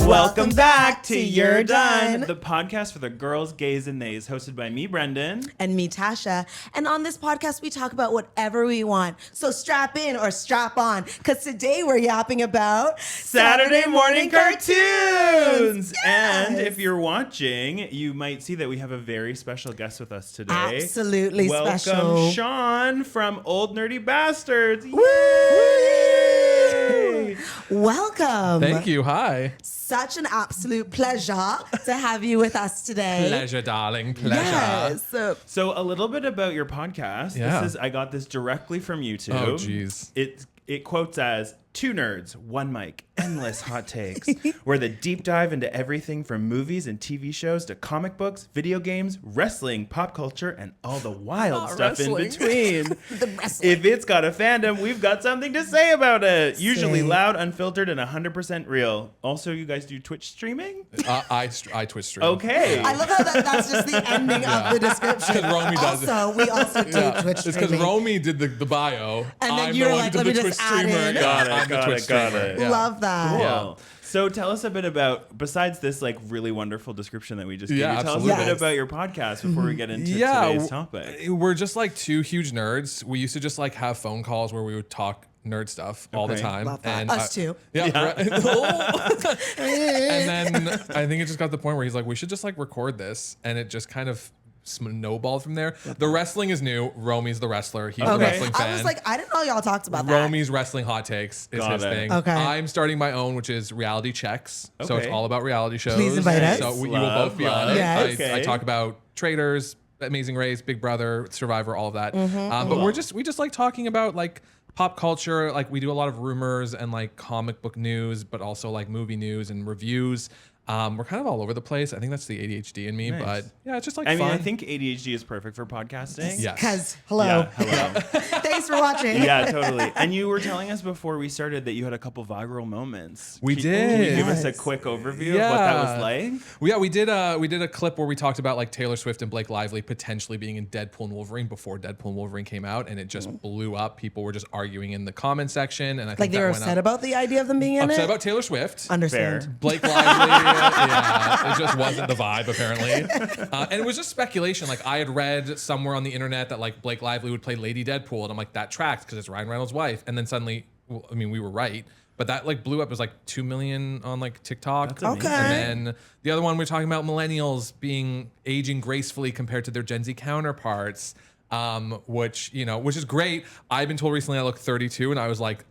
Welcome back to You're Done, the podcast for the girls, gays, and theys, hosted by me, Brendan. And me, Tasha. And on this podcast, we talk about whatever we want. So strap in or strap on, because today we're yapping about Saturday morning cartoons. Yes. And if you're watching, you might see that we have a very special guest with us today. Absolutely Welcome, special. Sean from Old Nerdy Bastards. Woo! Welcome. Thank you. Hi. Such an absolute pleasure to have you with us today. Pleasure, darling. Pleasure. Yes. So a little bit about your podcast. Yeah. I got this directly from YouTube. Oh, jeez. It quotes as, 2 nerds, 1 mic, endless hot takes, where the deep dive into everything from movies and TV shows to comic books, video games, wrestling, pop culture, and all the wild stuff in between. The wrestling. If it's got a fandom, we've got something to say about it. Usually Say. loud, unfiltered, and 100% real. Also, you guys do Twitch streaming? I Twitch stream. Okay. I love how that's just the ending of the description. Because Romy does it. Also, we also do Twitch It's because streaming. Romy did the bio. And then I'm you're the one like, who let did me the just Twitch add streamer. in. Got it, I'm the got Twitch it, got streamer. it. Yeah. Love that. Cool. Yeah. So tell us a bit about, besides this like really wonderful description that we just gave you, Yeah, tell us a absolutely. bit Yes. about your podcast before we get into today's topic. We're just like 2 huge nerds. We used to just like have phone calls where we would talk nerd stuff all the Okay. time. Love that. And Us too. Yeah. Right. And then I think it just got to the point where he's like, we should just like record this. And it just kind of snowballed from there. The wrestling is new. Romy's the wrestler. He's the Okay. wrestling fan. I was like, I didn't know y'all talked about that. Romy's wrestling hot takes is Got his it. thing. Okay. I'm starting my own, which is reality checks. So it's Okay. all about reality shows. Please invite us. So you will Love, both be on love. it. Yes. Okay. I talk about Traders, Amazing Race, Big Brother, Survivor, all of that. But we just like talking about like pop culture. Like we do a lot of rumors and like comic book news, but also like movie news and reviews. We're kind of all over the place. I think that's the ADHD in me, Nice. but yeah, it's just like I mean, fun. I think ADHD is perfect for podcasting. Yes. Because, hello. Yeah, hello. Thanks for watching. Yeah, totally. And you were telling us before we started that you had a couple viral moments. We Can did. you give us a Yes. quick overview of what that was like? Well, yeah, we did a clip where we talked about like Taylor Swift and Blake Lively potentially being in Deadpool and Wolverine before Deadpool and Wolverine came out, and it just blew up. People were just arguing in the comment section, and I think Like they were that went upset up. about the idea of them being in Upset it? about Taylor Swift. Understand. Fair. Blake Lively, yeah, it just wasn't the vibe apparently, and it was just speculation. Like I had read somewhere on the internet that like Blake Lively would play Lady Deadpool, and I'm like that tracks because it's Ryan Reynolds' wife. And then suddenly, well, I mean, we were right, but that like blew up. It was like 2 million on like TikTok. That's amazing. Okay. And then the other one, we're talking about millennials being aging gracefully compared to their Gen Z counterparts. Which is great. I've been told recently I look 32, and I was like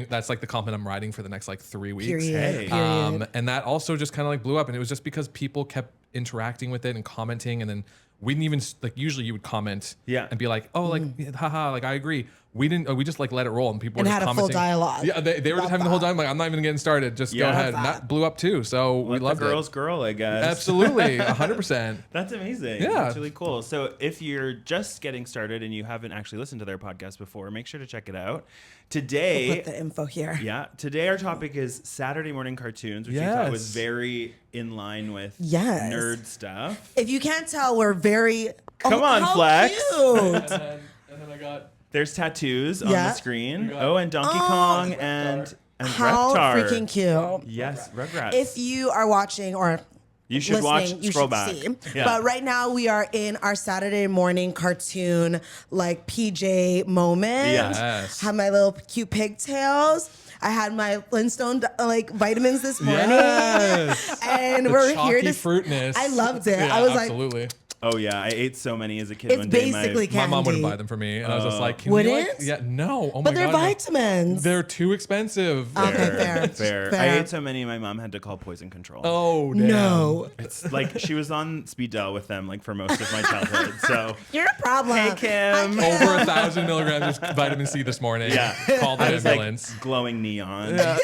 that's like the compliment I'm riding for the next like 3 weeks. Period. Hey. Period. And that also just kind of like blew up, and it was just because people kept interacting with it and commenting, and then we didn't even like, usually you would comment and be like, oh, like haha, like I agree. We didn't. We just like let it roll, and people And were had just a full commenting. dialogue. Yeah, they were Love just having the whole that. time. Like I'm not even getting started. Just Yeah. go ahead. Love And that. that blew up too. So we Let loved the girls it. girl, I guess. Absolutely, 100%. That's amazing. Yeah. That's really cool. So if you're just getting started and you haven't actually listened to their podcast before, make sure to check it out. Today, Put the info here. today our topic is Saturday morning cartoons, which we thought was Yes. very in line with Yes. nerd stuff. If you can't tell, we're very... Come on, how Flex. Cute. And then I got. There's tattoos on Yeah. the screen. We got- Oh, and Donkey Kong and How Reptar. freaking cute. Yes, Rugrats. If you are watching or you should listening, watch, you scroll should back. see. Yeah. But right now we are in our Saturday morning cartoon like PJ moment. Yes. Have my little cute pigtails. I had my Flintstone like vitamins this morning. Yes. And The we're chalky here to fruitness. I loved it. Yeah, I was like, absolutely. Oh yeah, I ate so many as a kid. it's one day. basically My candy. mom wouldn't buy them for me, and I was just like, "Can you Wouldn't? like, yeah, no, oh my But they're god, vitamins. they're too expensive." Okay, Fair, fair. fair. I ate so many, my mom had to call poison control. Oh damn. No. It's like she was on speed dial with them like for most of my childhood. So You're a problem. hey Kim. Over 1,000 milligrams of vitamin C this morning. Yeah. Called I the was ambulance. like glowing neon. Yeah.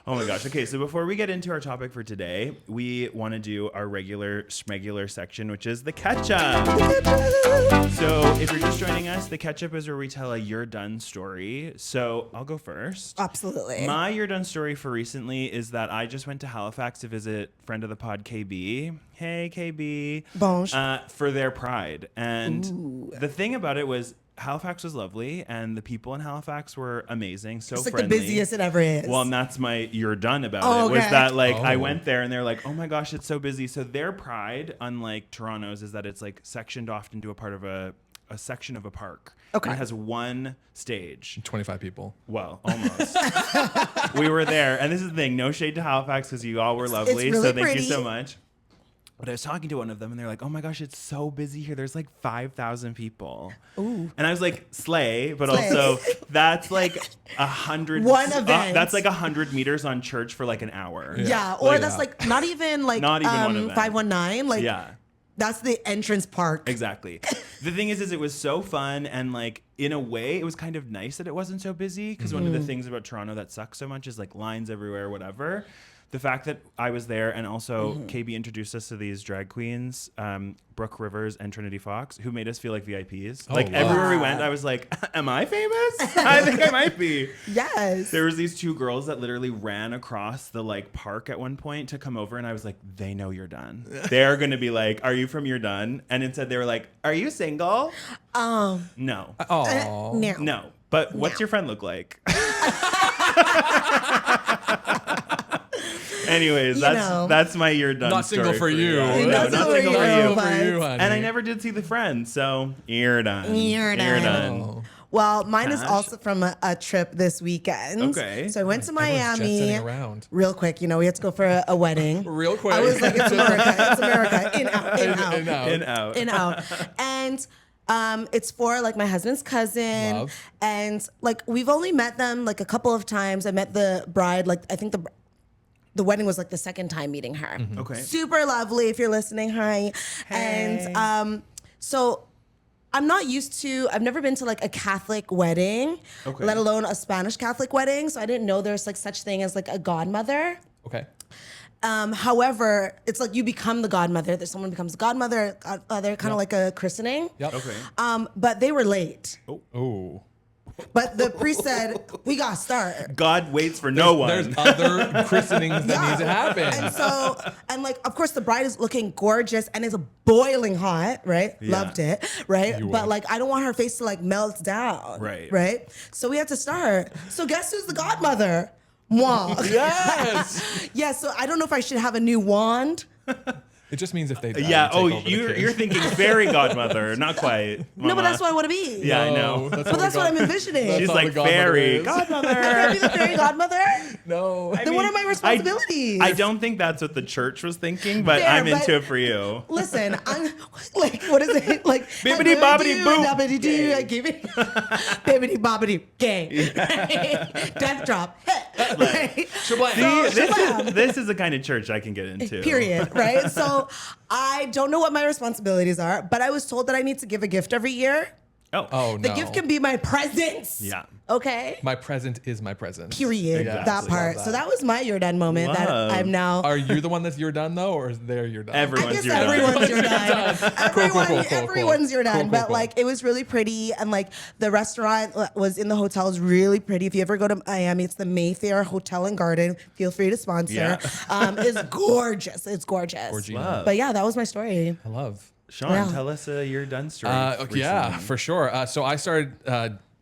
Oh my gosh. Okay, so before we get into our topic for today, we want to do our regular schmegular section, which is the catch-up. So if you're just joining us, the catch-up is where we tell a You're Done story. So I'll go first. Absolutely. My You're Done story for recently is that I just went to Halifax to visit friend of the pod, KB. Hey, KB. Bonjour. For their Pride. And the thing about it was Halifax was lovely, and the people in Halifax were amazing. So It's like friendly. the busiest it ever is. Well, and that's my you're done about Oh, it. Was okay. that like I Oh. went there and they're like, oh my gosh, it's so busy. So their pride, unlike Toronto's, is that it's like sectioned off into a part of a section of a park. Okay. And it has one stage. 25 people. Well, almost. We were there, and this is the thing. No shade to Halifax because you all were lovely. really So thank pretty. you so much. But I was talking to one of them, and they're like, "Oh my gosh, it's so busy here. There's like 5,000 people." Ooh. And I was like, "Slay!" But Slay. also, that's like 100. One event. That's like 100 meters on church for like an hour. Yeah, or Like- that's like not even like Not even one event. 519. Like Yeah. that's the entrance park. Exactly. The thing is it was so fun, and like in a way, it was kind of nice that it wasn't so busy because one of the things about Toronto that sucks so much is like lines everywhere, whatever. The fact that I was there, and also KB introduced us to these drag queens, Brooke Rivers and Trinity Fox, who made us feel like VIPs. Like wow. everywhere we went, I was like, "Am I famous? I think I might be." Yes. There was these two girls that literally ran across the like park at one point to come over, and I was like, "They know you're done. They're gonna be like, are you from You're Done?" And instead they were like, "Are you single?" No, Oh. No. no. But what's your friend look like? Anyways, know. that's my You're Done. Not single story for you. No, Not not single single for for you, you. but- honey. And I never did see the friend, so you're done. You're done. Oh. Well, mine is Tash? also from a trip this weekend. Okay. So I went to Everyone's Miami. jet-setting around. Real quick, you know, we had to go for a wedding. Real quick. I was like, it's America. It's America. In, out, in, out. In, out. In out. In, out. And it's for like my husband's cousin. Love. And like we've only met them like a couple of times. I met the bride, like I think the wedding was like the second time meeting her. Okay. Super lovely if you're listening. Hi. Hey. And so I'm not used to, I've never been to like a Catholic wedding, Okay. let alone a Spanish Catholic wedding. So I didn't know there's like such thing as like a godmother. Okay. However, it's like you become the godmother. There's someone becomes the godmother, they're kind of like a christening. Yep. Okay. But they were late. Oh. But the priest said, we got to start. God waits for no one. There's other christenings that need to happen. And so, and like, of course, the bride is looking gorgeous and it's boiling hot, right? Yeah. Loved it, right? You But would. like, I don't want her face to like melt down, Right. Right? So we had to start. So guess who's the godmother? Moi. Yes. Yeah. So I don't know if I should have a new wand. It just means if they die, Yeah. you take Oh, over the you're kid. thinking fairy godmother, not quite. No, but Mama. that's what I want to be. Yeah, I No, know. But that's what I'm envisioning. That's She's all like the godmother fairy is. Can I godmother. be the fairy godmother? No. Then what are my responsibilities? I don't think that's what the church was thinking, but Fair, I'm but- into it for you. Listen, I'm like, what is it? Like, Bibbidi bobbidi boo. Bobbidi doo. I give it. Bibbidi bobbidi gang. Death drop. Right? Shablam. See, this is the kind of church I can get into. Period. Right? So I don't know what my responsibilities are, but I was told that I need to give a gift every year. Oh, The no. gift can be my presents. Yeah. Okay. My present is my present. Period. Exactly. That part. Love So that was my you're done moment Love. that I'm now. Are you the one that's you're done though, or is there you're done? I Everyone's guess your done. everyone's your done. Cool. Everyone's your done. Cool, But cool. like it was really pretty, and like the restaurant was in the hotel is really pretty. If you ever go to Miami, it's the Mayfair Hotel and Garden. Feel free to sponsor. Yeah. It's gorgeous. It's gorgeous. Gorgina. Love. But yeah, that was my story. I love. Sean, Yeah. tell us a you're done story. Yeah, recently. for sure. So I started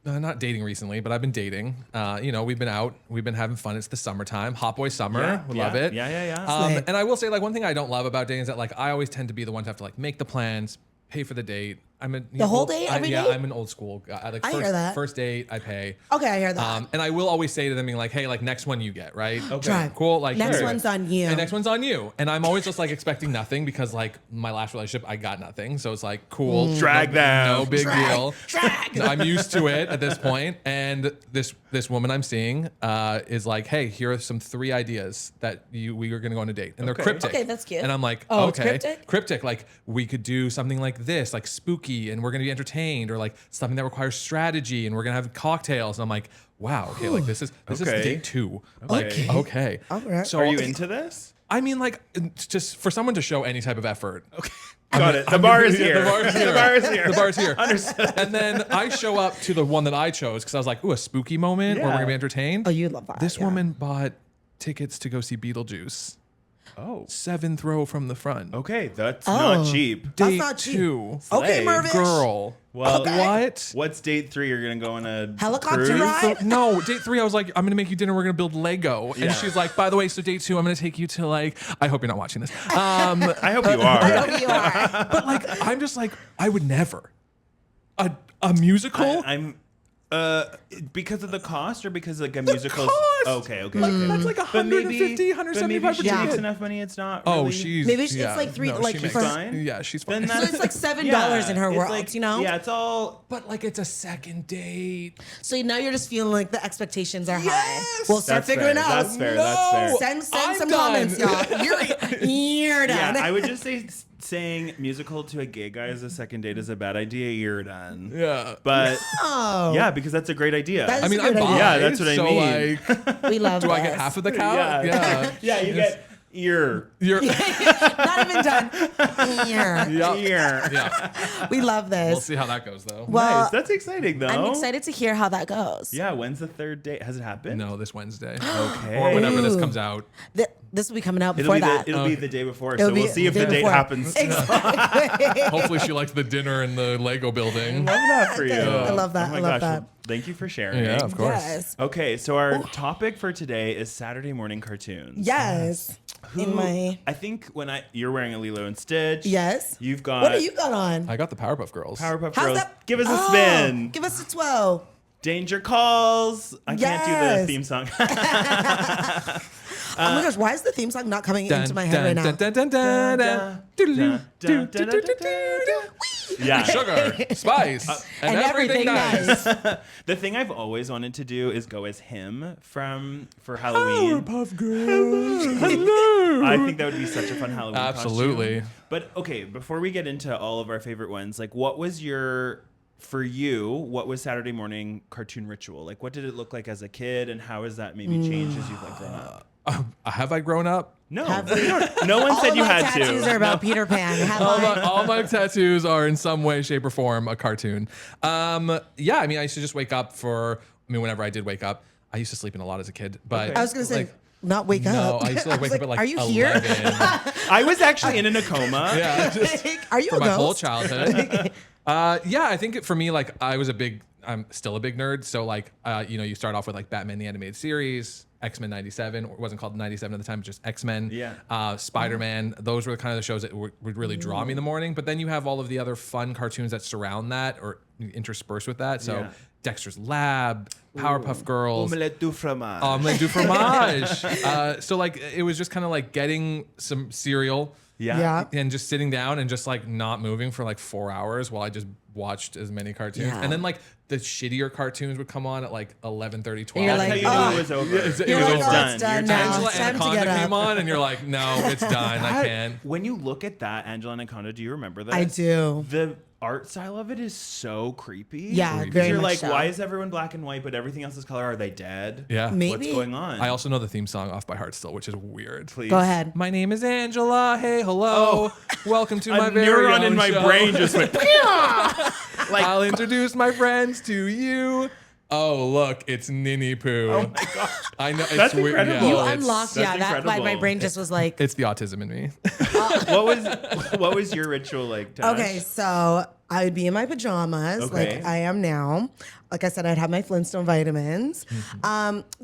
not dating recently, but I've been dating. We've been out, we've been having fun. It's the summertime, hot boy summer. Yeah, We yeah, love it. yeah. Slay. And I will say, like, one thing I don't love about dating is that, like, I always tend to be the one to have to like make the plans, pay for the date. I'm a whole date, every yeah, date? I'm an old school guy. Like, I first, hear that. First date, I pay. Okay, I hear that. And I will always say to them, being like, "Hey, like next one you get, right? Okay, Drive. cool. Like Next here. one's on you. And next one's on you." And I'm always just like expecting nothing because like my last relationship, I got nothing. So it's like cool, Drag them. no big deal. Drag. I'm used to it at this point. And this woman I'm seeing is like, "Hey, here are some 3 ideas that we are gonna go on a date," and they're Okay. cryptic. Okay, that's cute. And I'm like, Oh, it's okay, cryptic? Like we could do something like this, like spooky, and we're gonna be entertained, or like something that requires strategy, and we're gonna have cocktails. And I'm like, wow, okay, like this is Okay. date 2. Okay. Like, okay. All right. So Are you into this? I mean, like, it's just for someone to show any type of effort. Okay. Got it. The bar is here. The bar is here. The bar is here. The bar is here. Understood. And then I show up to the one that I chose because I was like, ooh, a spooky moment where we're Yeah. gonna be entertained. Oh, you love that. This yeah. woman bought tickets to go see Beetlejuice. Oh. 7th row from the front. Okay, that's not Oh. cheap. That's Date not cheap. 2. Okay, Slay. Mervish. Girl. Well, What? what's date 3? You're gonna go on a Helicopter cruise? ride? No, date 3, I was like, I'm gonna make you dinner. We're gonna build Lego. Yeah. And she's like, by the way, so date 2, I'm gonna take you to like, I hope you're not watching this. I hope you are. I hope you are. But like, I'm just like, I would never. A musical? I'm because of the cost or because like a musical. cost! Okay. That's like But maybe- 150, but 175 maybe per she Yeah. makes ticket. enough money. It's not. Oh, really- she's Maybe it's yeah. like three- No, like she makes for- fine. Yeah, she's fine. Then So it's like $7 in her it's world, like- you know? Yeah, it's all. But like, it's a second date. So now you're just feeling like the expectations are high. Yes! We'll start That's figuring fair. out. That's fair. That's fair. Send I'm some done. comments, y'all. You're done. Yeah, I would just say saying musical to a gay guy as a second date is a bad idea. You're done. Yeah. But Oh, yeah, because that's a great idea. That's I mean, a I good buy. idea. Yeah, that's what I so mean. like, we love do I get this. half of the cow? Yeah. Yeah, you get ear. You're, Not even done. Here. yeah. Ear. Yeah. We love this. We'll see how that goes though. Well, Nice. That's exciting though. I'm excited to hear how that goes. Yeah, when's the 3rd date? Has it happened? No, this Wednesday. Okay. Or whenever this Ooh. comes out. This will be coming out It'll before be that. it'll be the day before, It'll so be we'll see if the the day date before. happens. Exactly. Hopefully she likes the dinner in the Lego building. Love that for you. I love that. Oh my I love gosh. that. Well, thank you for sharing. Yeah, of course. Yes. Okay, so our topic for today is Saturday morning cartoons. Yes. In my I think you're wearing a Lilo and Stitch. yes. You've got What do you got on? I got the Powerpuff Girls. Powerpuff How's Girls. that? Give us a Oh, spin. Give us a 12. Danger calls. I can't do the Yes. theme song. Oh my gosh, why is the theme song not coming into my head right now? Dun, dun, dun, dun. Doodaloo, doo, doo, doo, doo, doo. Yeah. Sugar, spice, and everything nice. The thing I've always wanted to do is go as him for Halloween. Powerpuff Girls. Hello. I think that would be such a fun Halloween Absolutely. costume. But okay, before we get into all of our favorite ones, like what was Saturday morning cartoon ritual? Like what did it look like as a kid and how has that maybe changed as you've like grown up? Have I grown up? No, Have we- no one All said of you my had tattoos to. are about Peter Pan. Have I? All my tattoos are in some way, shape, or form a cartoon. Yeah, I mean, I used to just wake up whenever I did wake up, I used to sleep in a lot as a kid. But Okay. I was gonna say like, not wake no, up. I used to like wake was up at like are you 11. here? I was actually in a coma. Yeah, just Are you for a my whole ghost? childhood. Yeah, I think for me, like I'm still a big nerd. So like, you start off with like Batman the Animated Series, X-Men 97, or it wasn't called 97 at the time, just X-Men, Yeah. Spider-Man. Those were the kind of the shows that would really draw me in the morning. But then you have all of the other fun cartoons that surround that or intersperse with that. So Yeah. Dexter's Lab, Powerpuff Girls, Omelette du fromage. Omelette du fromage. So like, it was just kind of like getting some cereal. Yeah. And just sitting down and just like not moving for like 4 hours while I just watched as many cartoons. Yeah. And then like the shittier cartoons would come on at like 11:30, 12. And you're That's like, how you knew oh. it was over. It You're was like, over. oh, it's done You're now. Angela It's time to Anaconda get came up. on and you're like, no, it's done. I That- can't. When you look at that Angela Anaconda, do you remember this? I do. The art style of it is so creepy. Yeah, Creepy. very You're much like, so. why is everyone black and white, but everything else is color? Are they dead? Yeah. Maybe. What's going on? I also know the theme song off by heart still, which is weird. Please. Go ahead. My name is Angela. Hey, hello. Welcome to my A very neuron own in my show. brain just went. Like, I'll introduce my friends to you. Oh, look, it's Ninny Poo. oh my god. I know. It's That's weird. incredible. You Oh, it's- unlocked, that's yeah. That like my incredible. brain just was like, It's the autism in me. What was your ritual like, Tash? okay, so I would be in my pajamas Okay. like I am now. Like I said, I'd have my Flintstone vitamins.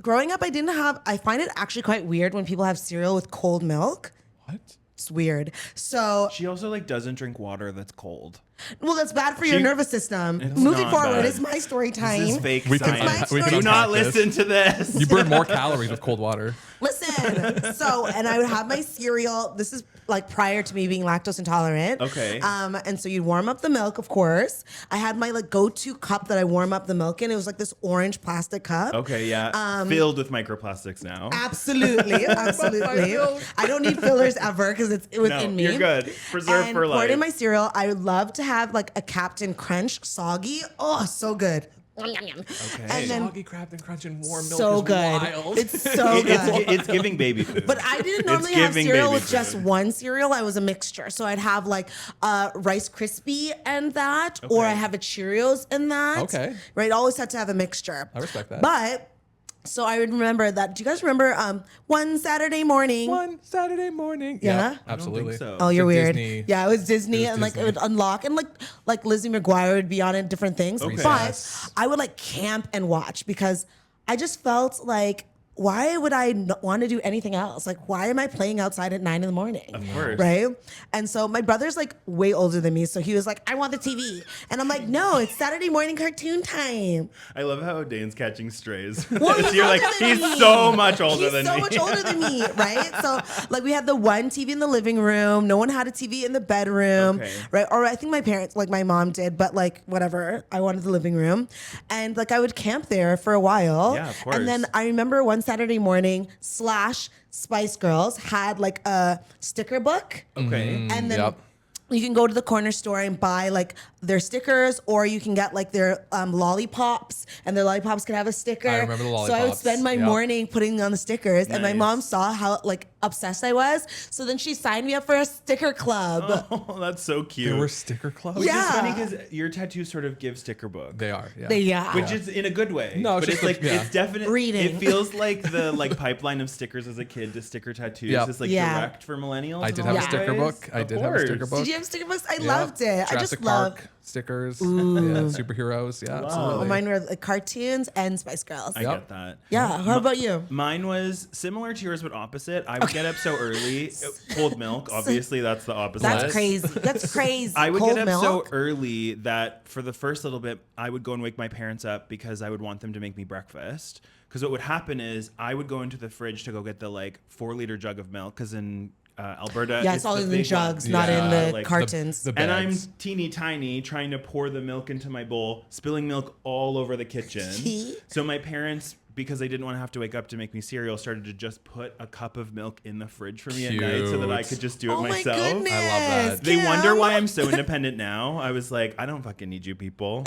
Growing up, I find it actually quite weird when people have cereal with cold milk. What? It's weird. So, She also like doesn't drink water that's cold. well, that's bad for your She- nervous system. It's Moving not forward, bad. it's my story time. This is fake We can science. we can Do not unpack this. listen to this. You burn more calories with cold water. Listen, so, and I would have my cereal. This is like prior to me being lactose intolerant. Okay. And so you'd warm up the milk, of course. I had my like go-to cup that I warm up the milk in. It was like this orange plastic cup. Okay, yeah. Filled with microplastics now. Absolutely, absolutely. milk. I don't need fillers ever because it's within me. You're good. Preserve And for life. poured in my cereal. I would love to have like a Captain Crunch soggy. Oh, so good. Okay. And then Soggy Crafted Crunch and warm milk so is good. wild. It's so good. it's giving baby food. But I didn't It's normally have giving cereal baby with just food. one cereal. I was a mixture. So I'd have like Rice Krispie and that, or Okay. I have a Cheerios and that. Okay. Right? Always had to have a mixture. I respect that. But So I would remember that. Do you guys remember One Saturday Morning? One Saturday morning. Yeah? I Absolutely. don't think so. Oh, you're It's a weird. Disney- Yeah, it was Disney, It was and like Disney. it would unlock, and like Lizzie McGuire would be on it, different things. Okay. But Yes. I would like camp and watch because I just felt like, why would I want to do anything else? Like, why am I playing outside at 9 a.m? Of course. Right? And so my brother's like way older than me, so he was like, I want the TV, and I'm like, no, it's Saturday morning cartoon time. I love how Dane's catching strays. Well, he's You're like, older than he's me. so much older than He's so me. much older than me, right? So like we had the one TV in the living room. No one had a TV in the bedroom, Okay. right? Or I think my parents, like my mom did, but like whatever. I wanted the living room, and like I would camp there for a while. Yeah, of course. And then I remember one Saturday morning / Spice Girls had like a sticker book. Okay. And then Yep. you can go to the corner store and buy like their stickers, or you can get like their lollipops, and their lollipops can have a sticker. I remember the So I would lollipops. spend my Yep. morning putting on the stickers, and my Nice. mom saw how like obsessed I was. So then she signed me up for a sticker club. Oh, that's so cute. There were sticker clubs. Which Yeah. is funny because your tattoos sort of give sticker book. They are. Yeah. Yeah. Which is in a good way. No, it's but just it's like the- yeah. it's definitely Reading. It feels like the like pipeline of stickers as a kid to sticker tattoos Yep. is like Yeah. direct for millennials. I in did a have a lot of sticker ways. book. I Of did have a sticker course. book. Did you have sticker books? I Yep. loved it. I Jurassic just loved. Park stickers. Yeah, superheroes. Yeah, Wow. absolutely. Mine were like cartoons and Spice Girls. I Yep. get that. Yeah. How about you? Mine was similar to yours, but opposite. I would get up so early. Cold milk, obviously, that's the opposite. That's Nice. crazy. That's crazy. I would Cold get up milk. so early that for the first little bit, I would go and wake my parents up because I would want them to make me breakfast. Because what would happen is I would go into the fridge to go get the like 4-liter jug of milk. Because in Alberta, Yeah, it's all the in the big jugs, one. not in Yeah, the like cartons. the And I'm bags. teeny tiny trying to pour the milk into my bowl, spilling milk all over the kitchen. So my parents, because they didn't want to have to wake up to make me cereal, started to just put a cup of milk in the fridge for me at night so that I Cute. could just do it Oh my myself. goodness. I love that. They Kim. wonder why I'm so independent now. I was like, I don't fucking need you people.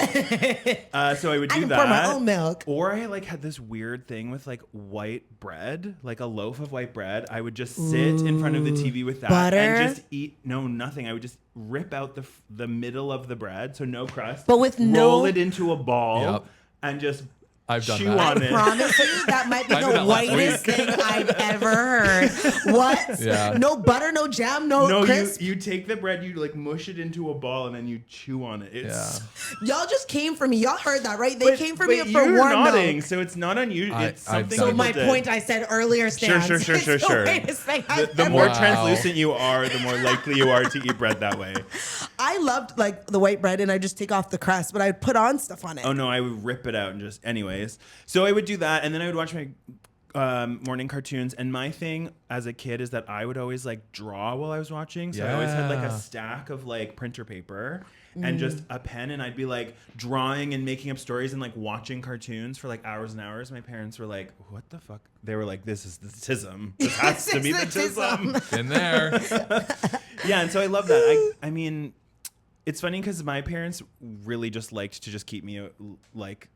So I would do I can that. pour my own milk. Or I like had this weird thing with like white bread, like a loaf of white bread. I would just sit in front of the TV with that Butter? and just eat. No, nothing. I would just rip out the middle of the bread, so no crust. But with roll no- it into a ball Yep. and just I've done chew that. on I it. promise you, that might be I did the that last whitest week. thing I've ever heard. What? Yeah. No butter, no jam, no, No, crisp. you take the bread, you like mush it into a ball, and then you chew on it. It's Y'all just came for me. Y'all heard that, right? They came for me but for you're warm nodding, milk. so it's not unusual. I- It's I've something. done So it. my people did. point I said earlier stands. Sure. It's the whitest thing I've The ever more Wow. translucent you are, the more likely you are to eat bread that way. I loved like the white bread, and I just take off the crust, but I'd put on stuff on it. Oh no, I would rip it out and just. Anyways, so I would do that, and then I would watch my morning cartoons. And my thing as a kid is that I would always like draw while I was watching. So I always had like a Yeah. stack of like printer paper and just a pen, and I'd be like drawing and making up stories and like watching cartoons for like hours and hours. My parents were like, "What the fuck?" They were like, "This is the tism. This has to be the This is the tism." Been there. Yeah, and so I love that. I mean, it's funny because my parents really just liked to just keep me like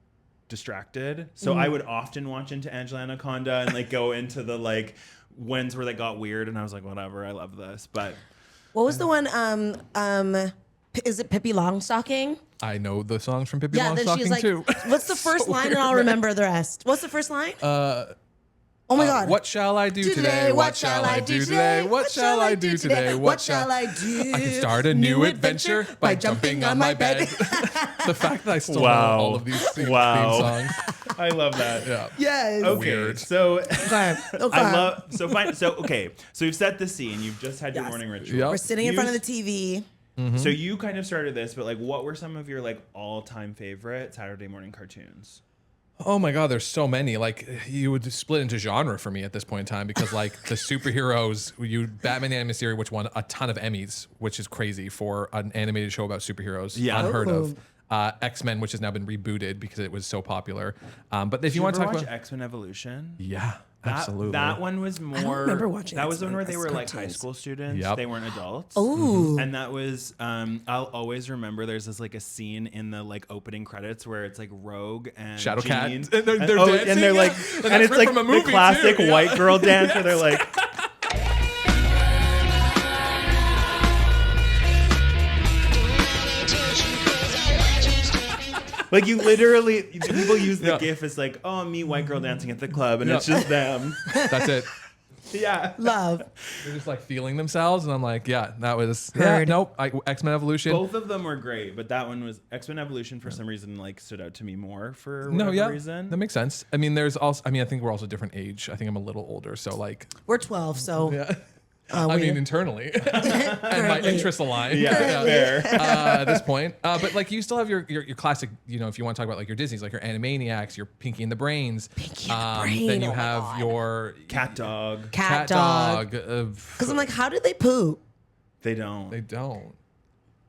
distracted. So I would often watch into Angela Anaconda and like go into the like ones where they got weird, and I was like, whatever, I love this. But What was the one? Is it Pippi Longstocking? I know the songs from Pippi Yeah, then Longstocking she's like, too. "What's the first So line?" And I'll weird. remember the rest. What's the first line? Oh my God. What shall I do today? What shall I do today? What shall I do today? What shall I do? I can start a new adventure by jumping on my bed. The fact that I still Wow. know all of these theme Wow. songs. I love that. Yeah. Yes. Okay, Weird. so Okay. Okay. I love so fine. So okay, so you've set the scene. You've just had your Yes. morning ritual. Yep. We're sitting in You front of the TV. So you kind of started this, but like, what were some of your like all-time favorite Saturday morning cartoons? Oh my God, there's so many. Like you would split into genre for me at this point in time because like the superheroes, Batman the Animated Series, which won a ton of Emmys, which is crazy for an animated show about superheroes. Yeah. Unheard Ooh. of. X-Men, which has now been rebooted because it was so popular. But if Did you want to ever talk watch about, X-Men Evolution? yeah, absolutely. That one was more. remember watching That was the one where X-Men they as were like high cartoons. school students. Yep. They weren't adults. Ooh. And that was. I'll always remember. There's this like a scene in the like opening credits where it's like Rogue and Shadowcat. Jean. And they're dancing, and they're yeah. like, And and that's it's ripped like from a the movie, classic too, yeah. white girl dance where they're like. Like you literally, people use the GIF as like, oh, me, white girl dancing at the club, and it's just them. That's it. Yeah. Love. They're just like feeling themselves, and I'm like, yeah, that was Heard. nope. X-Men Evolution. Both of them were great, but that one was X-Men Evolution for some reason like stood out to me more for No, whatever yeah, reason. that makes sense. I mean, there's also. I mean, I think we're also different age. I think I'm a little older, so like, We're 12, so yeah. I mean, internally, and my interests align. Yeah, fair. At this point, but like you still have your classic. You know, if you want to talk about like your Disney's, like your Animaniacs, your Pinky and the Brains. Pinky and the Brain, Then you oh my have God. your Cat dog. cat dog. Because Because I'm like, how did they poop? They don't. they don't.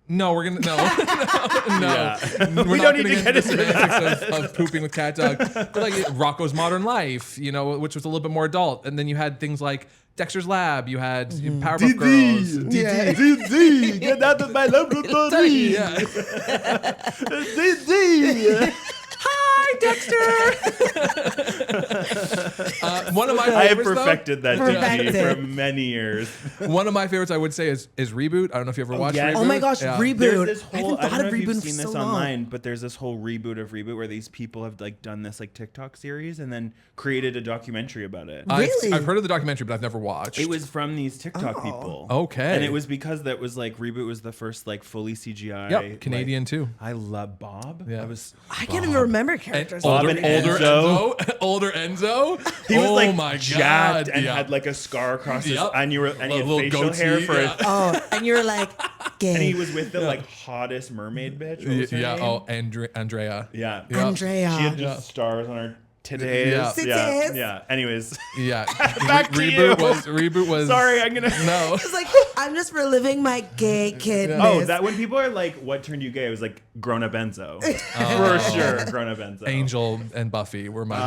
No, we're gonna no. Yeah. We're We not don't need gonna to get into into the semantics of pooping with cat dog. But like Rocco's Modern Life, you know, which was a little bit more adult, and then you had things like Dexter's Lab. You had Powerpuff Girls. Yeah. DD, get out of my laboratory. Yeah. DD. Hi, Dexter. One of my favorites, I have perfected that Perfected. DD for many years. though, one of my favorites I would say is Reboot. I don't know if you ever watched yes. Reboot. Oh my gosh, Yeah. Reboot. There's this I whole, haven't I thought don't of know if Reboot you've in seen so this long. online, but there's this whole reboot of Reboot where these people have like done this like TikTok series and then created a documentary about it. Really? I've heard of the documentary, but I've never watched. It was from these TikTok people. Okay. And it was because that was like Reboot was the first like fully CGI. Yep, Canadian like, too. I love Bob. Yeah. I was I can't even remember And characters. Bob older, and older Enzo. Enzo. Older Enzo. He was oh like my jacked God. and yeah. had like a scar across his Yep. and he had Little facial hair goatee, for yeah. his, Oh, and you were like, gay. and he was with the like hottest mermaid bitch. What was her Yeah. name? Oh, Andrea. Yeah. Yeah. Andrea. She had just Yeah. stars on her titties. Yeah. Titties. Yeah. Anyways. Yeah. Back to Reboot was. Sorry, I'm gonna No. It's like, I'm just reliving my gay kidness. Oh, that when people are like, what turned you gay? It was like grown up Enzo. For sure, grown up Enzo. Angel and Buffy were my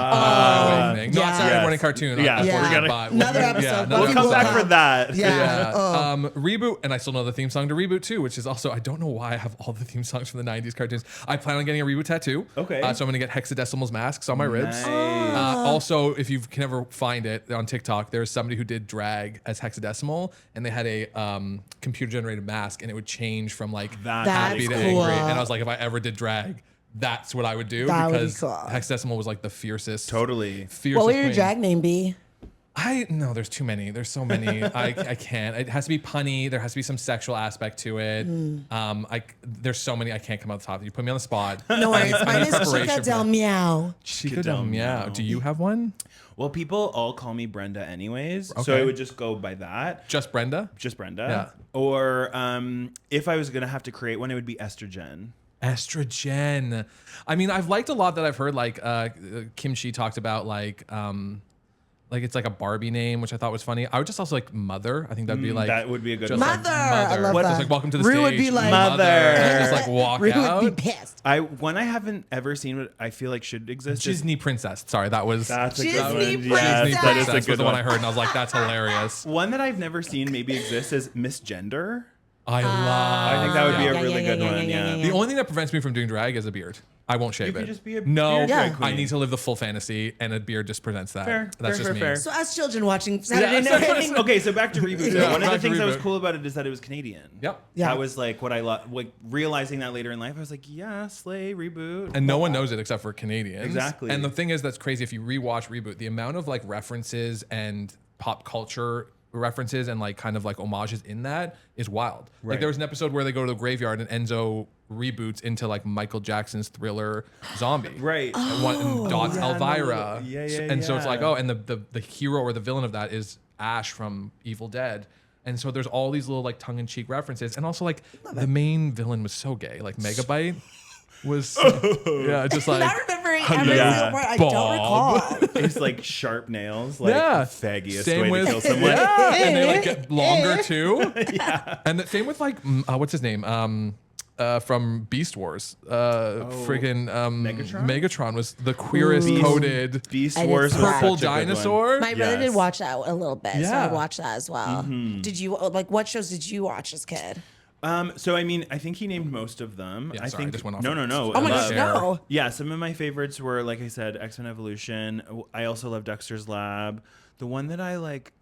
awakening. Not yeah. Saturday Yes. morning cartoon. Yeah. Yeah. We're gonna- But Another episode. We'll Buffy come will back come. for that. Yeah. Yeah. Oh. Reboot, and I still know the theme song to Reboot too, which is also, I don't know why I have all the theme songs from the 90s cartoons. I plan on getting a Reboot tattoo. Okay. So I'm going to get hexadecimal's masks on my ribs. Nice. Also, if you can ever find it on TikTok, there's somebody who did drag as hexadecimal, and they had a computer generated mask, and it would change from like That's happy to cool. angry. And I was like, if I ever did drag, that's what I would do, That would be because cool. hexadecimal was like the fiercest. Totally. Fiercest What would your queen. drag name be? No, there's too many. There's so many. I can't. It has to be punny. There has to be some sexual aspect to it. There's so many. I can't come out the top. You put me on the spot. No worries. Mine is preparation Chica for del that. Meow. Chica del del Meow. Meow. Do you have one? Well, people all call me Brenda anyways, so Okay. I would just go by that. Just Brenda? Just Brenda. Yeah. Or if I was gonna have to create one, it would be Estrogen. Estrogen. I mean, I've liked a lot that I've heard. Like Kim Chi talked about, like it's like a Barbie name, which I thought was funny. I would just also like Mother. I think that'd be like that would be a good just one. like Mother. I love What? that. Just like welcome to the Rue stage. would be like, Mother. And just like walk Rue out. would be pissed. One I haven't ever seen, what I feel like should exist. is Disney Princess. Sorry, that was that's a Disney good one. Princess. Yes, Disney that is Princess a good was the one I one. heard, and I was like, that's hilarious. One that I've never seen maybe exists is Misgender. I love. I think that would be a Yeah, really yeah, good yeah, one. yeah, Yeah. yeah, The only thing that prevents me from doing drag is a beard. I won't shave You could it. just be a no, beard drag I queen. need to live the full fantasy, and a beard just presents that. Fair, That's fair, just me. fair. So as children watching Saturday Yeah. Night. Okay, so back to Reboot. Yeah, One of the back to things that was Reboot. cool about it is that it was Canadian. Yep. Yeah. That was like what I like realizing that later in life. I was like, yeah, slay Reboot. And no one knows it except for Canadians. Exactly. And the thing is, that's crazy. If you rewatch Reboot, the amount of like references and pop culture references and like kind of like homages in that is wild. Like Right. there was an episode where they go to the graveyard and Enzo reboots into like Michael Jackson's Thriller Zombie. Right. And dots Yeah, Elvira. no, yeah, And so it's like, yeah. oh, and the hero or the villain of that is Ash from Evil Dead. And so there's all these little like tongue-in-cheek references. And also like the main villain was so gay. Like Megabyte was yeah, just like Not remembering every Yeah. single part. I Bob. don't recall. It's like sharp nails, like yeah, faggiest same way with to kill someone. yeah, and they like get longer too. Yeah, and the same with like what's his name from Beast Wars, friggin' Megatron? Megatron was the queerest Ooh. coded Beast I did Wars was purple such a good one. dinosaur. My brother did Yes. watch that a little bit, so Yeah. I watched that as well. Did you like what shows did you watch as a kid? So I mean, I think he named most of them. Yeah, I sorry, I think just went off no, on no, this. no. Oh my I gosh, love- no. Yeah, some of my favorites were, like I said, X-Men Evolution. I also love Dexter's Lab. The one that I like,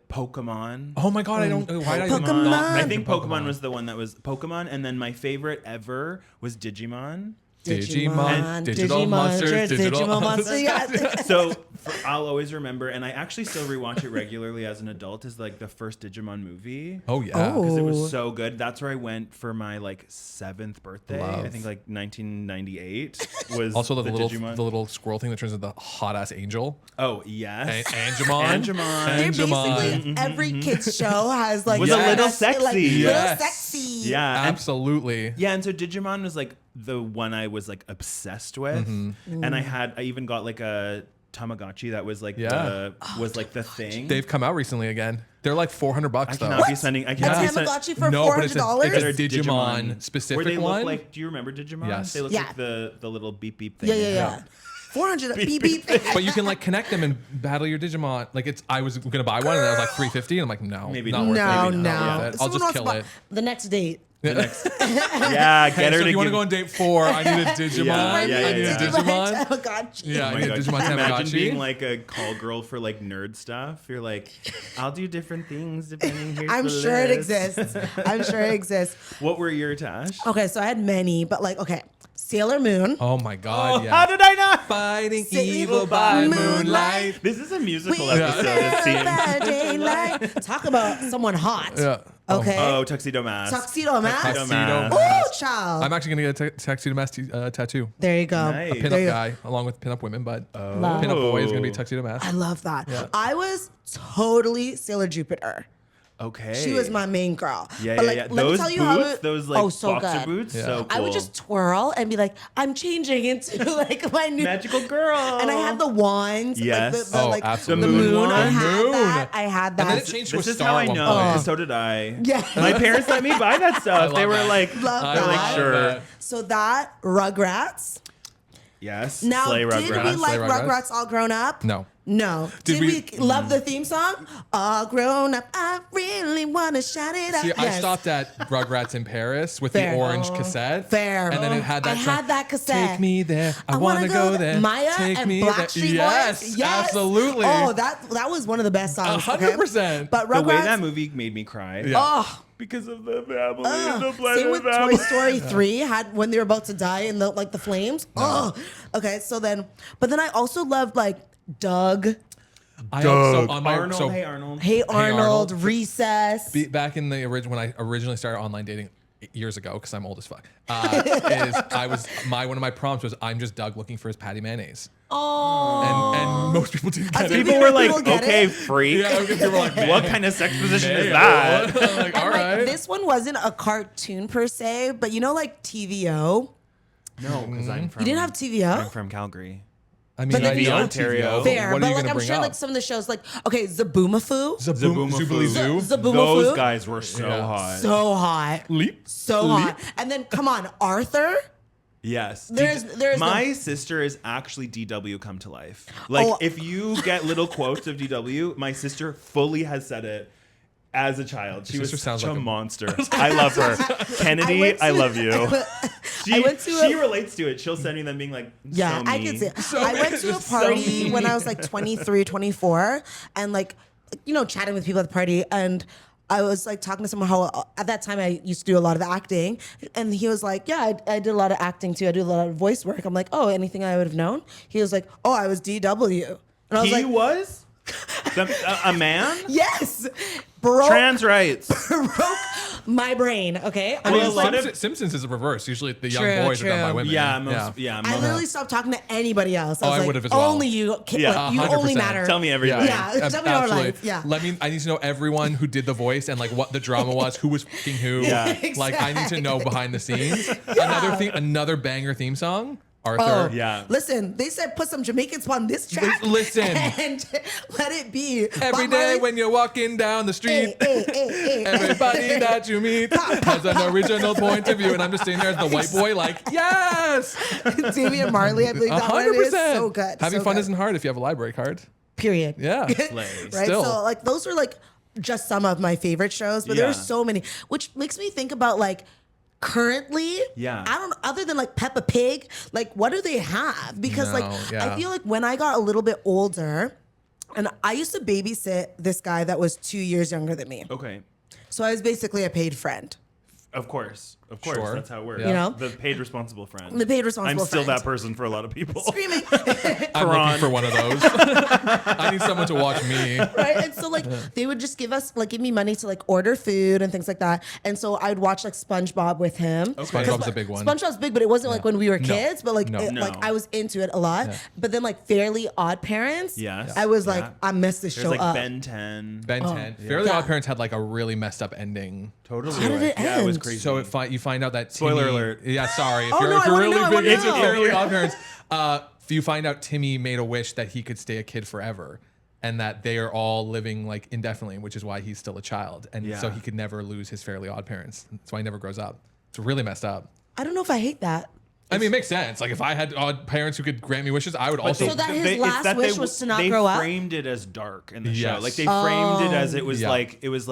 Pokemon. Oh my god, I don't. Why did I Pokemon. not I mention think Pokemon was the one that was Pokemon, and then my favorite ever was Digimon. Digimon, digital monsters, digital monsters. Yeah. So I'll always remember, and I actually still rewatch it regularly as an adult, is like the first Digimon movie. Oh yeah. Oh. Because it was so good. That's where I went for my like 7th birthday. Love. I think like 1998 was Also the little Digimon. the little squirrel thing that turns into the hot ass angel. Oh yes, Angemon. They're Angemon. basically every kid's show has like Was the a little best, sexy. like, Yes. little sexy. yeah, and Absolutely. yeah, and so Digimon was like the one I was like obsessed with, and I even got like a Tamagotchi that was like Yeah. the thing. They've come out recently again. They're like $400 I though. cannot be sending. I A cannot be sending. Tamagotchi for No, but it's $400? a They're Digimon specific Where they one. look like. Do you remember Digimon? Yes. They look Yeah. like the little beep beep thing. Yeah. 400 beep beep. But you can like connect them and battle your Digimon. Like I was gonna buy one and that was like $350 and I'm like, no, Maybe not not. worth it. No, Maybe no. not worth it. I'll Someone just wants kill to buy- it. The next date. Yeah, Hey, get so her if to you want to give. go on date 4, I need a Digimon. Yeah, I need a yeah. Digimon. Tamagotchi. Yeah, Oh I my need a God. Digimon Imagine Tamagotchi. being like a call girl for like nerd stuff. You're like, I'll do different things depending. Here's I'm the sure it list. exists. I'm sure it exists. What were your Tash? Okay, so I had many, but like, okay, Sailor Moon. Oh my God, yeah. How did I not? Fighting Say evil by moonlight. moonlight. This is a musical We episode. It sail by seems. daylight. Talk about someone hot. Yeah. Okay. Oh, Tuxedo Mask. Tuxedo Mask. Tuxedo Tuxedo Mask. Oh, child. I'm actually gonna get a Tuxedo Mask tattoo. There you go. Nice. A There pinup you go. guy along with pinup women, but Love. pinup boy is gonna be Tuxedo Mask. I love that. Yeah. I was totally Sailor Jupiter. Okay. She was my main girl. Yeah, But yeah, like, yeah. let me Those tell you boots, how it, those like so boxer good. boots, Yeah. so cool. I would just twirl and be like, I'm changing into like my new magical girl. And I had the wands. Yes. Like the, Oh, like, absolutely. The moon I one? had Moon. that. I had then that. it changed to This a is star how I at one know, point. because so did I. Yeah. My parents let me buy that stuff. They love were that. like, Love they're that. like, sure. that. So that Rugrats. Yes. Now, Slay did Rugrats. we like Slay Rugrats? Rugrats all grown up? No. No. Did Did we love the theme song? All grown up, I really want to shout it out. See, I Yes. stopped at Rugrats in Paris with Fair. the orange Oh, cassette. fair. And then it had that I song, had that cassette. Take me there. I, wanna want to go there. Maya Take and me Blackstreet there. Yes, Boys. Yes, absolutely. Oh, that was one of the best songs. 100%. But The Rugrats. way that movie made me cry. Yeah. Oh. Because of the family and the blended Same with family. Toy Story 3 had when they were about to die in the like the flames. Oh, okay. So then, but then I also loved like Doug, I Doug. also on my Arnold. so Hey, Arnold. Hey Arnold, Arnold. Recess. back in the original when I originally started online dating years ago because I'm old as fuck. One of my prompts was I'm just Doug looking for his patty mayonnaise. Oh, And most people didn't get think it. People were like, People get okay, it. freak. Yeah, because people were like, What kind of sex position is mayo. that? I'm like, all like, right. this one wasn't a cartoon per se, but you know, like TVO. No, because I'm from. You didn't have I'm TVO. from Calgary. I mean, But then I you- know Ontario. TVO. Fair, What but are you like gonna I'm bring sure up? like some of the shows, like okay, Zaboomafoo, Zoobly Zoo. Zaboomafoo. Those guys were so Yeah. hot. so hot, Leap. so Leap. hot. And then come on, Arthur. Yes. There's my sister is actually DW come to life. Like Oh. if you get little quotes of DW, my sister fully has said it as a child. She Your was sister sounds such like a a- monster. I love her. Kennedy, went I to- love you. I went to she a- relates to it. She'll send me them being like, Yeah, so I mean. can see it. I went to a so party mean. when I was like 23, 24, and like, you know, chatting with people at the party. And I was like talking to someone how at that time I used to do a lot of acting. And he was like, yeah, I did a lot of acting too. I do a lot of voice work. I'm like, oh, anything I would have known? He was like, oh, I was DW. And I was He like, was a man? yes, broke Trans rights. my brain. Okay. I mean, Well, a lot of- Simpsons is the reverse. Usually the young True, boys are done by true. women. Yeah, I most- literally stopped talking to anybody else. I Oh, was I like, would've as well. only you. Yeah, you only 100%. matter. Tell me everything. Yeah. Tell me our life. Yeah. I need to know everyone who did the voice and like what the drama was, who was fucking who. Yeah. Like I need to know behind the scenes. Another banger theme song. Oh, Arthur. Yeah. Listen, they said put some Jamaicans on this track. Listen. And let it be. Every Bob day Marley- when you're walking down the street, Hey. everybody that you meet has an original point of view, and I'm just sitting there as the white boy, like, yes, Damian Marley, I believe that one is 100%. so good. Having so fun good. isn't hard if you have a library card. Period. Yeah. Slay. Right. Still. So like those are like just some of my favorite shows, but there Yeah. are so many, which makes me think about like currently. Yeah. I don't. Other than like Peppa Pig, like what do they have? Because like No, yeah. I feel like when I got a little bit older, and I used to babysit this guy that was 2 years younger than me, Okay. so I was basically a paid friend. Of course. Of course, Sure. that's how it works. Yeah. You know? The paid responsible friend. The paid responsible I'm still friend. that person for a lot of people. Screaming. I'm looking for one of those. I need someone to watch me. Right, and so like they would just give me money to like order food and things like that, and so I'd watch like SpongeBob with him. Okay. SpongeBob's a big one. SpongeBob's big, but it wasn't like when we were No. kids, but like No. like I was into it a lot. Yeah. But then like Fairly Odd Parents, Yes. I was like Yeah. I messed this There's show like up. Ben 10. Ben 10. Fairly Yeah. Odd Parents had like a really messed up ending. Totally. How did it Yeah, it was end? crazy. So you find out that Spoiler Timmy, alert. Yeah, sorry. If Oh, you're, no, if you're I wanna really know, I big wanna into know. Fairly Odd Parents, you find out Timmy made a wish that he could stay a kid forever, and that they are all living like indefinitely, which is why he's still a child, and Yeah. so he could never lose his Fairly Odd Parents. That's why he never grows up. It's really messed up. I don't know if I hate that. I mean, it makes sense. Like if I had odd parents who could grant me wishes, I would also. So that his last wish was to not grow up? They framed it as dark in the show. Yes. Like they framed it as it was Yeah. like sort of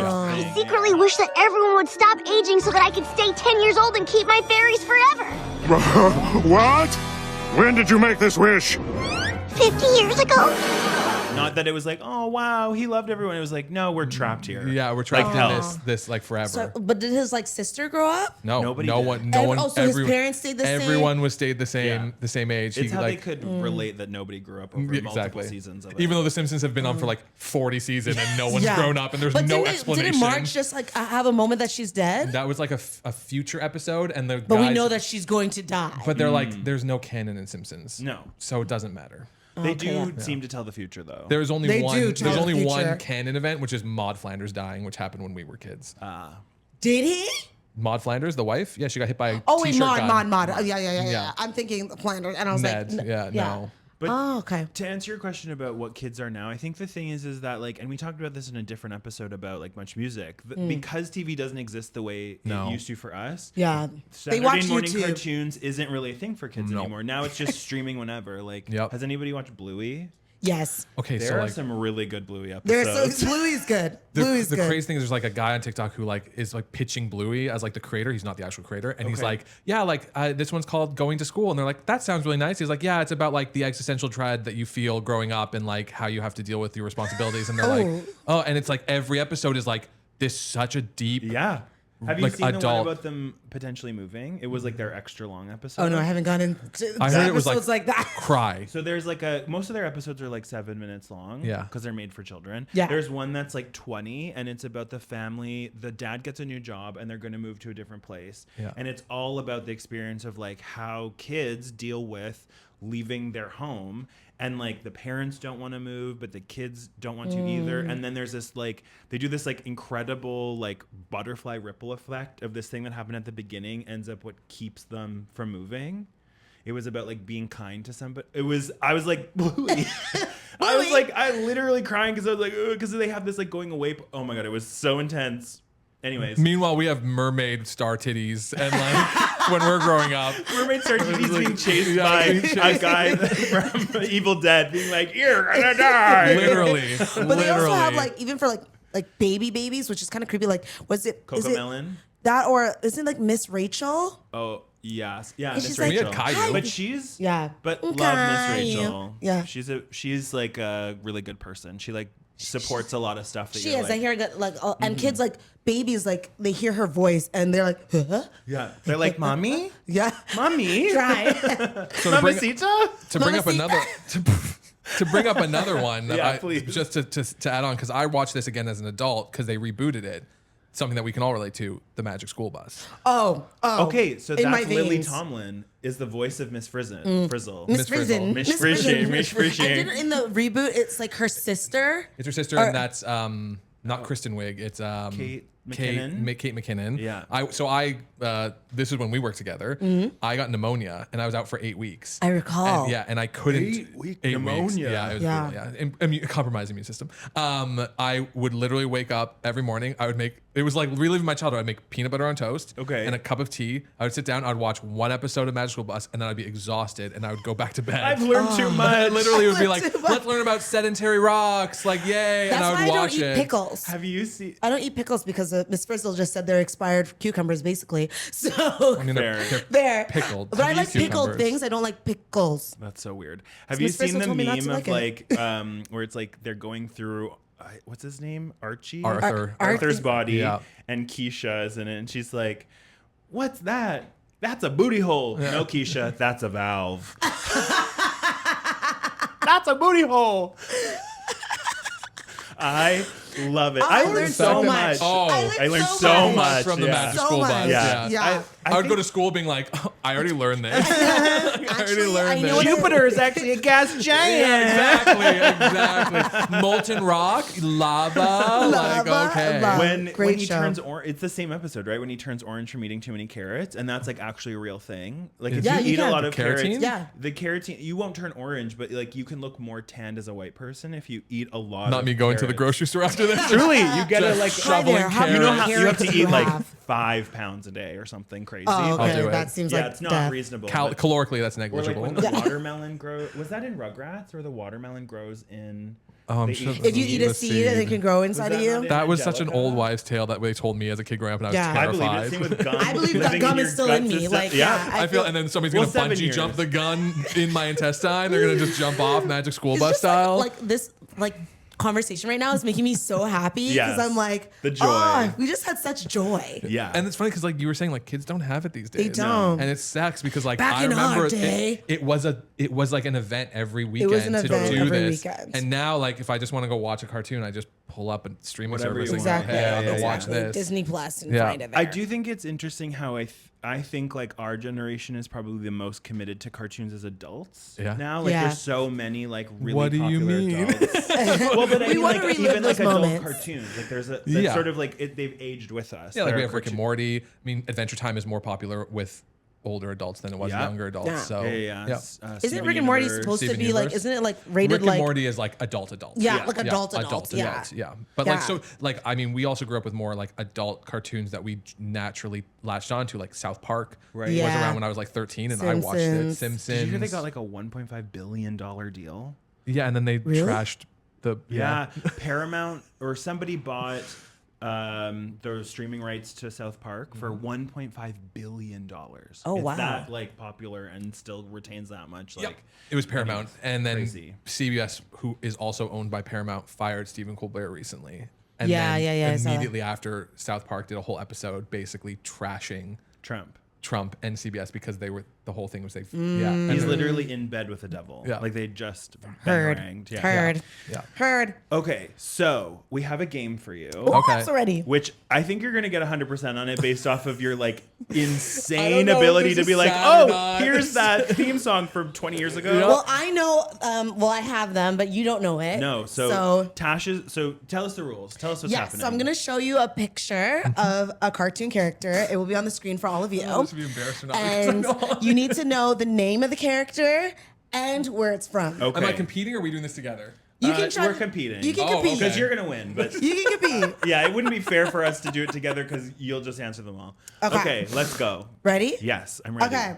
I thing. secretly wish that everyone would stop aging so that I could stay 10 years old and keep my fairies forever. What? When did you make this wish? 50 years ago? Not that it was like, oh wow, he loved everyone. It was like, no, we're trapped here. Yeah, we're trapped Like in hell. this like forever. So, but did his like sister grow up? No, Nobody no did. one, no one. Oh, so his parents stayed the same? Everyone was stayed the same, Yeah. the same age. It's He, how like, they could relate that nobody grew up over multiple exactly. seasons of it. Even though The Simpsons have been on for like 40 seasons and no one's Yeah. grown up and there's But no didn't explanation. Didn't Marge just like have a moment that she's dead? That was like a future episode, and the But we guys- know that she's going to die. But they're like, there's no canon in Simpsons. No. So it doesn't matter. they do yeah. seem to tell the future though. There's only They one. do tell There's the only future. one canon event, which is Maud Flanders dying, which happened when we were kids. Did he? Maud Flanders, the wife, yeah, she got hit by a Oh wait, t-shirt Maud, gun. Maud. Oh, yeah. Yeah. I'm thinking Flanders, and I was Ned, like, yeah, no. But Oh, okay. to answer your question about what kids are now, I think the thing is that like, and we talked about this in a different episode about like Much Music, because TV doesn't exist the way No. it used to for us. Yeah. Saturday They watch morning YouTube. cartoons isn't really a thing for kids No. anymore. Now it's just streaming whenever. Like, Yep. has anybody watched Bluey? Yes. Okay, There so are like some really good Bluey There's episodes. Bluey's good. the Bluey's the good. crazy thing is there's like a guy on TikTok who like is like pitching Bluey as like the creator. He's not the actual creator, and he's Okay. like, yeah, like this one's called Going to School, and they're like, that sounds really nice. He's like, yeah, it's about like the existential dread that you feel growing up and like how you have to deal with your responsibilities, and they're like, oh, and it's like every episode is like this such a deep. Yeah. Have you Like seen the adult- one about them potentially moving? It was like their extra long episode. Oh no, I haven't gone into I heard it was episodes like that. Cry. So there's like most of their episodes are like 7 minutes long. Yeah. Because they're made for children. Yeah. There's one that's like 20 and it's about the family. The dad gets a new job and they're going to move to a different place. Yeah. And it's all about the experience of like how kids deal with leaving their home. And like the parents don't want to move, but the kids don't want to either. And then there's this like, they do this like incredible like butterfly ripple effect of this thing that happened at the beginning ends up what keeps them from moving. It was about like being kind to somebody. I was like, Bluey. I literally crying because I was like, because they have this like going away. Oh my God, it was so intense. Anyways. Meanwhile, we have mermaid star titties, and like when we're growing up, Mermaid Sartini's like- being chased yeah, by being chased. a guy from Evil Dead being like, you're gonna die. literally, But they also have like even for like babies, which is kind of creepy. Like, was it is it Cocomelon? that or is it like Miss Rachel? Oh, yes. Yeah, And Miss she's like, Rachel. We had Caillou. But she's Yeah. But love Caillou. Miss Rachel. Yeah. She's like a really good person. She like supports a lot of stuff that She you're is. like, I hear it like and kids like babies like they hear her voice and they're like, huh? yeah. They're like, Mommy? Yeah. Mommy? Try. So to bring, Mamacita? to bring up Mamacita. another to bring up another one that Yeah, please. just to add on because I watched this again as an adult because they rebooted it, something that we can all relate to, the Magic School Bus. Oh. Okay, so In my that's Lily veins. Tomlin is the voice of Miss Frizzle. Frizzle. Miss Frizzin. Miss Frizzin. Miss Frizzin. And then in the reboot, it's like her sister. It's her sister, Or- and that's not Kristen Wiig. It's Kate McKinnon? Kate McKinnon. Yeah. This is when we worked together. I got pneumonia, and I was out for 8 weeks. I recall. And I couldn't. 8-week 8 weeks. pneumonia. Yeah, it was Yeah. brutal, compromised immune system. I would literally wake up every morning. I would make. It was like reliving my childhood. I'd make peanut butter on toast. Okay. And a cup of tea. I would sit down. I'd watch one episode of Magic School Bus, and then I'd be exhausted, and I would go back to bed. I've learned too I much. literally would be learned like, too much. let's learn about sedentary rocks. Like, yay. That's and I would why I don't watch eat it. pickles. Have you seen? I don't eat pickles because Miss Frizzle just said they're expired cucumbers, basically. So I mean, Fair. they're there. pickled. But I Have like you pickled cucumbers? things. I don't like pickles. That's so weird. Have So you Miss seen Frizzle the told me not meme to of like like where it's like they're going through what's his name? Archie? Arthur. Arthur's body. Yeah. And Keisha is in it. And she's like, what's that? That's a booty hole. Yeah. No, Keisha, that's a valve. That's a booty hole. I love it. I learned so much. Oh, I learned so much from the Magic So School much. Bus. Yeah. Yeah. I would go to school being like, oh, I already learned this. I already learned this. Jupiter is actually a gas giant. Exactly. Molten rock, lava. Like, okay. lava. When Great he show. turns orange, it's the same episode, right? When he turns orange from eating too many carrots, and that's like actually a real thing. Like if Yeah, you you eat a can. lot of carrots, Carotene? Yeah. the carotene, you won't turn orange, but like you can look more tanned as a white person if you eat a lot. Not of me going to the carrots. grocery store after this. Truly, you gotta Just like shoveling there, how You know carrots. how you have to carrots eat you like have? 5 pounds a day or something crazy. Oh, okay. do it. That seems Yeah, like it's not death. reasonable. but- Calorically, that's Or like negligible. when the watermelon grows. Was that in Rugrats, or the watermelon grows in? I'm they sure eat- that's If you eat a the seed and it can grow inside that of you. not it? That was such an Angelica? old wives' tale that they told me as a kid growing up, and I was Yeah. I believe terrified. it. Same with gum. I believe that living gum in is your still gut in me. system. Like, yeah. I feel, and then somebody's Well, gonna 7 bungee jump years. the gun in my intestine. They're gonna just jump off Magic School It's Bus just style. like this conversation right now is making me so happy because Yes. I'm like, The joy. oh, we just had such joy. Yeah. And it's funny because like you were saying, like kids don't have it these days. They don't. And it sucks because like Back I in our remember day. it was like an event every weekend was an to event do every this. weekend. And now like if I just want to go watch a cartoon, I just pull up a streaming Whatever service you and want. go, Exactly. hey, I'll go Yeah, watch Exactly. this. Disney Plus and Yeah. find it there. I do think it's interesting how I think like our generation is probably the most committed to cartoons as adults. Yeah. Now, like Yeah. there's so many like really What do you popular mean? adults. Well, but I We mean, wanna like relive even like those adult moments. cartoons. Like there's a that's Yeah. sort of like they've aged with us. Yeah, like There we are have Rick and cartoon- Morty. I mean, Adventure Time is more popular with older adults than it was Yeah. younger adults. Yeah. So Yeah. Isn't Steven Rick and Morty Universe. supposed to Steven be like? Universe. Isn't it like rated Rick like? and Morty is like adult. Yeah, Yeah. like adult. Yeah. Yeah. But like Yeah. so like I mean we also grew up with more like adult cartoons that we naturally latched onto, like South Park Right. was Yeah. around when I was like 13 and I watched it. Simpsons. Simpsons. Did you hear they got like a $1.5 billion deal? yeah, and then they Really? trashed the Yeah, Paramount or somebody bought those streaming rights to South Park for $1.5 billion. Oh, It's wow. that like popular and still retains that much. Yep. Like It was Paramount, and then crazy. CBS, who is also owned by Paramount, fired Stephen Colbert recently. And Yeah, then yeah, I saw that. immediately after South Park did a whole episode basically trashing Trump and CBS because the whole thing was they and He's then- literally in bed with the devil. Yeah. Like they just Heard. boomeranged. Yeah. Heard. Yeah. Heard. Okay, so we have a game for you. Okay. Oops, already. Which I think you're gonna get 100% on it based off of your like I insane don't know if ability this to is be like, sad or oh, not." here's that theme song from 20 years ago. Well, I know. Well, I have them, but you don't know it. No, so Tasha. So tell us the rules. Tell us what's Yes, happening. so I'm gonna show you a picture of a cartoon character. It will be on the screen for all of you. This would be embarrassing. And you need to know the name of the character and where it's from. Okay. Am I competing or are we doing this together? You can try. We're competing. You can Oh, compete. because you're gonna win. But You can compete. yeah, it wouldn't be fair for us to do it together because you'll just answer them all. Okay. Let's go. Ready? Yes, I'm ready. Okay.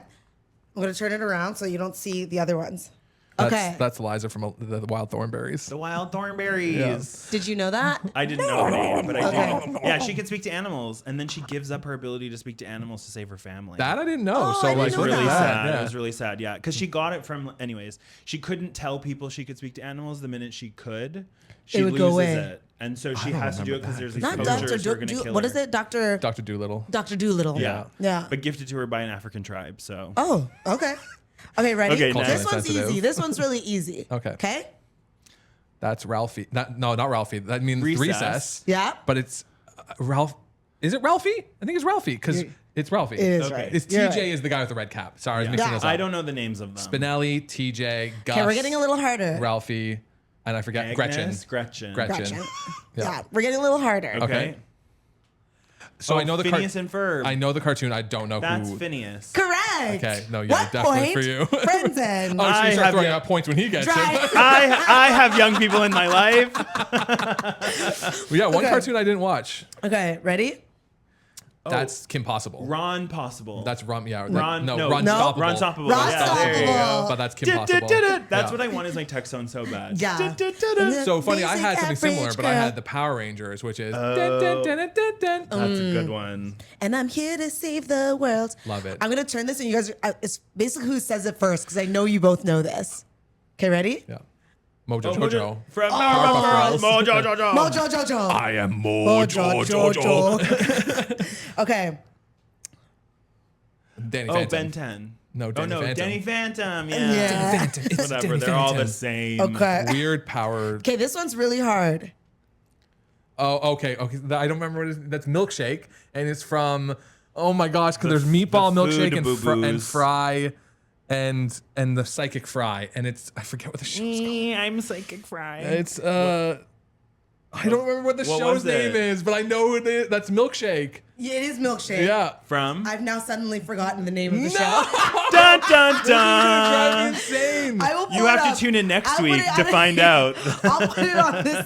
I'm gonna turn it around so you don't see the other ones. That's, Okay. That's Liza from the Wild Thornberries. The wild thornberries. Did you know that? I didn't know her name, but I Okay. do. Yeah, she can speak to animals, and then she gives up her ability to speak to animals to save her family. That I didn't know. Oh, so I didn't like It's know really that. sad. Yeah. It was really sad. Yeah, because she got it from. Anyways, she couldn't tell people she could speak to animals. The minute she could, she It would loses go away. it, and so she don't has to do it remember because that. there's these Not poachers Dr. who are going to kill What her. is it? Dr. Dr. Doolittle. Dr. Doolittle. Yeah. Yeah. But gifted to her by an African tribe. So. Oh, okay. Okay, ready? Okay, this next. one's Sensitive. easy. This one's really easy. Okay. Okay? That's Ralphie. Not Ralphie. That means Recess. Yeah. But it's Ralph. Is it Ralphie? I think it's Ralphie because it's Ralphie. It is Okay. right. It's You're TJ right. is the guy with the red cap. Sorry, I was mixing Yeah. those up. I don't know the names of them. Spinelli, TJ, Gus. Okay, we're getting a little harder. Ralphie, and I forget Agnes? Gretchen. Gretchen. Yeah. Yeah, we're getting a little harder. Okay. Okay. So Oh, I know the Phineas and Ferb. I know the cartoon. I don't know That's who. Phineas. Correct. Okay, no, yeah, What definitely point? for you. Brendan. Oh, so I you start have throwing you- out points when he gets Try. it. I have young people in my life. Well, yeah, one Okay. cartoon I didn't watch. Okay, ready? That's Kim Possible. Ron Possible. That's Ron. Yeah, Ron. no, No, Ron No. Stoppable. Ron Stoppable. Ron Yeah, there you go. Stoppable. But that's Kim Possible. That's Yeah. what I want is my text zone so bad. Yeah. So funny, I had something Basic similar, average but I girl. had the Power Rangers, which is Oh. dun, dun, dun, dun, dun, dun. That's a good one. And I'm here to save the world. Love it. I'm gonna turn this, and you guys. It's basically who says it first, because I know you both know this. Okay, ready? Yeah. Mojo Jojo. From Powerpuff Girls. Mojo Jojo. Mojo Jojo. I am Mojo Jojo. Okay. Danny Oh, Phantom. Ben 10. No, Oh Danny no, Phantom. Danny Phantom. Yeah. Yeah. Phantom. It's Whatever. Danny They're all the Phantom. same. Okay. Weird power. Okay, this one's really hard. Oh, okay. I don't remember what it is. That's Milkshake, and it's from. Oh my gosh, because there's Meatball the Milkshake food and, boo-boos. and Fry, and the Psychic Fry, and it's I forget what the show's called. I'm Psychic Fry. It's I don't remember what the What show's was it? name is, but I know who it is. That's Milkshake. Yeah, it is Milkshake. Yeah. From I've now suddenly forgotten the name of the show. Dun Dun Drive me Dun. insane. I will pull You it have up. to tune in next I'll put week it to on- find out. I'll put it on the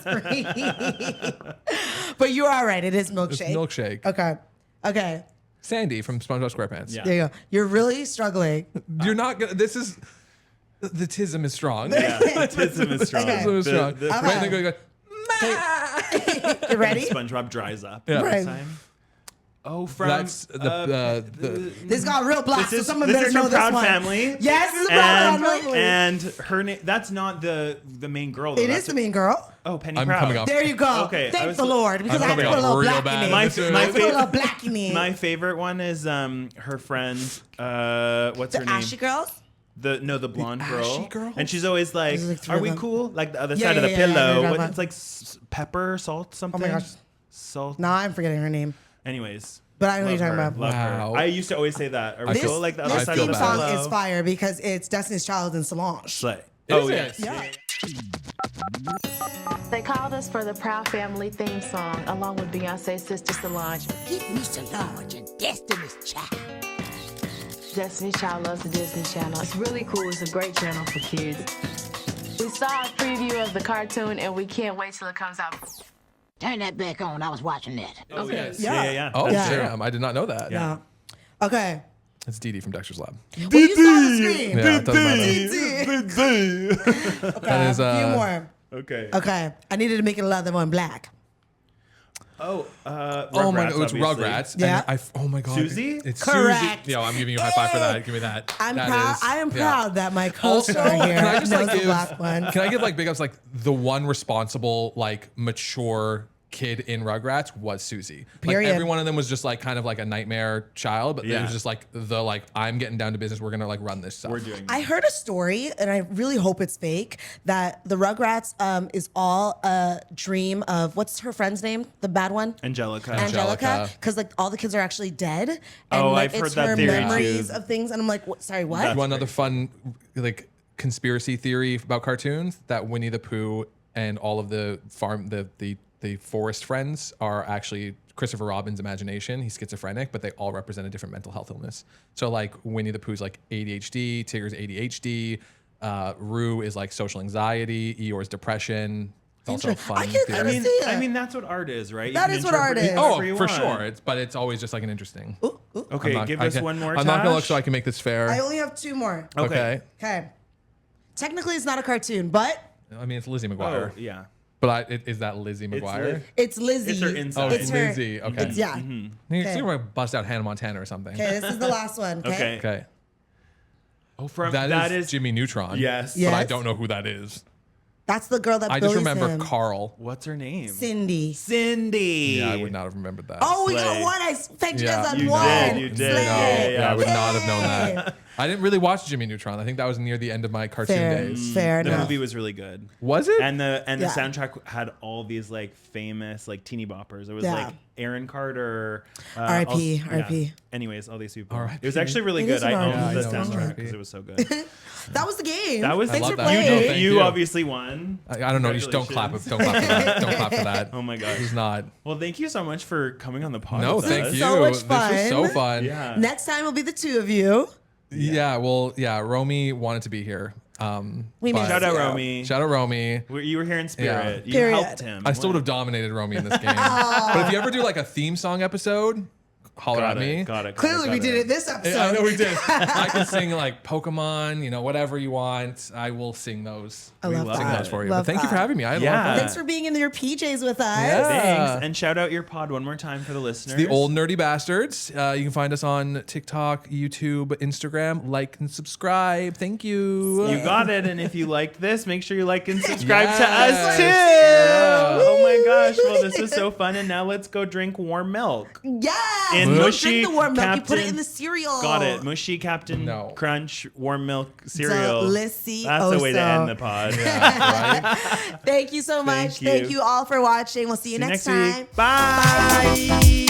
screen. But you are right. It is It's Milkshake. Milkshake. Okay. Okay. Sandy from SpongeBob SquarePants. Yeah. There you go. You're really struggling. You're not gonna. This is the tism is strong. Yeah, autism is strong. Okay. Tism is strong. The- Right, and they go, You ready? SpongeBob dries up Yeah. next Right. time. Oh, from That's the This got real black, This is, so someone this better is know from this Proud one. Family. Yes, this is Proud Family. And her name. That's not the main girl. Though. It That's is the main girl. Oh, Penny I'm Proud. coming up. There you go. Okay, I Thank was- the Lord, because I'm I had to coming put a up little real black bad. in it. My I f- had my to put a fa- little black in it. My favorite one is her friend. What's The her name? Ashy Girls? The blonde girl. Ashy girls? And she's always like, There's like three "Are of we them. cool?" Like the other Yeah, side of the yeah, yeah, pillow. yeah, What, yeah. it's like pepper, salt, something. gosh. Salt. Nah, I'm forgetting her name. Anyways. But I know what love you're talking her, about. Love Wow. her. I used to always say that. Are we This- cool? Like the other This side feel of the theme song pillow. is fire because it's Destiny's Child and Solange. Slay. Oh, it? yes. Yeah. They called us for the Proud Family theme song, along with Beyonce's sister Solange. Give me Solange and Destiny's Child. Destiny's Child loves the Disney Channel. It's really cool. It's a great channel for kids. We saw a preview of the cartoon, and we can't wait till it comes out. Turn that back on. I was watching that. Oh, yes. Yeah. Yeah. Oh, Yeah. damn. I did not know that. Yeah. Okay. It's Dee Dee from Dexter's Lab. Well, you saw the screen. Yeah, it doesn't matter. Okay. That is, a few more. Okay. Okay. I needed to make it another one black. Oh, Oh my god, it's obviously. Rugrats. Yeah. And oh my god. Susie? It's Correct. Susie. Yo, I'm giving you a high five for that. Give me that. I'm That proud. is- I am yeah. proud that my Also, co-star here can I just knows like the give? black one. Can I give like big ups? Like the one responsible, like mature kid in Rugrats was Susie. Period. Like every one of them was just like kind of like a nightmare child, but it Yeah. was just like the like I'm getting down to business. We're gonna like run this stuff. We're doing I heard a story, and I really hope it's fake, that the Rugrats is all a dream of, what's her friend's name? The bad one? Angelica. Angelica. Because like all the kids are actually dead. And Oh, like I've heard it's that her theory, memories too. of things. And I'm like, what? Sorry, what? That's One other great. fun like conspiracy theory about cartoons that Winnie the Pooh and all of the forest friends are actually Christopher Robin's imagination. He's schizophrenic, but they all represent a different mental health illness. So like Winnie the Pooh's like ADHD, Tigger's ADHD, Rue is like social anxiety, Eeyore's depression. It's also a Interesting. fun I can theory. I mean, see it. I mean, that's what art is, right? You That can is what art interpret it is. however Oh, you for want. sure. But it's always just like an interesting. Okay, give us one more. I'm not gonna look Tash. so I can make this fair. I only have two more. Okay. Okay. Technically, it's not a cartoon, but I mean, it's Lizzie Oh, McGuire. yeah. But is that Lizzie McGuire? it's Lizzie. It's her Oh, inside. it's It's her- Lizzie. Okay. It's, yeah. You Okay. see where I bust out Hannah Montana or something. Okay, this is the last one. Okay. Okay. Okay. Oh, from that is Jimmy Neutron. Yes. But I Yes. don't know who that is. That's the girl that I just bullies remember him. Carl. What's her name? Cindy. Cindy. Yeah, I would not have remembered that. Oh, we got Slay. one. I pegged you Yeah. guys on You one. did, you did. Slay. Yeah, I would not have known Yay. that. I didn't really watch Jimmy Neutron. I think that was near the end of my cartoon Fair. days. Fair The enough. movie was really good. Was it? And the Yeah. soundtrack had all these like famous like teeny boppers. It was Yeah. like Aaron Carter. R.I.P., all- R.I.P.. Anyways, all these people. R.I.P.. It was actually really It good. is an I R.I.P. owned the Yeah, I know, soundtrack R.I.P.. because it was so good. That was the game. That was- Thanks I for love that. playing. Thank you you. obviously won. I don't know. Just don't clap. Congratulations. Don't clap for that. Don't clap for that. Oh my gosh. He's not. Well, thank you so much for coming on the podcast. No, with thank us. you. So much This was so fun. fun. Yeah. Next time will be the two of you. Yeah. Well, yeah. Romy wanted to be here. We but- missed Shout out you. Romy. Shout out Romy. You were here in spirit. You Period. helped him. I still would have dominated Romy in this game. But if you ever do like a theme song episode, holler at me. Got it. Clearly, we did it this episode. I know we did. I can sing like Pokemon, whatever you want. I will sing those. I love Sing that. those for you. Love But thank you for that. having me. I had a lot Yeah. of fun. Thanks for being in your PJs with us. Yeah. Thanks. And shout out your pod one more time for the listeners. The Old Nerdy Bastards. You can find us on TikTok, YouTube, Instagram. Like and subscribe. Thank you. You got it. And if you liked this, make sure you like and subscribe to Yes. us too. Yeah. Oh my gosh. Well, this was so fun. And now let's go drink warm milk. Yes. And Don't mushy drink the warm milk. You put it Captain- in the cereal. Got it. Mushy Captain No. Crunch warm milk cereal. Delicioso. That's the way to end the pod. Thank you so much. Thank you. Thank you all for watching. We'll see you See you next next time. week. Bye.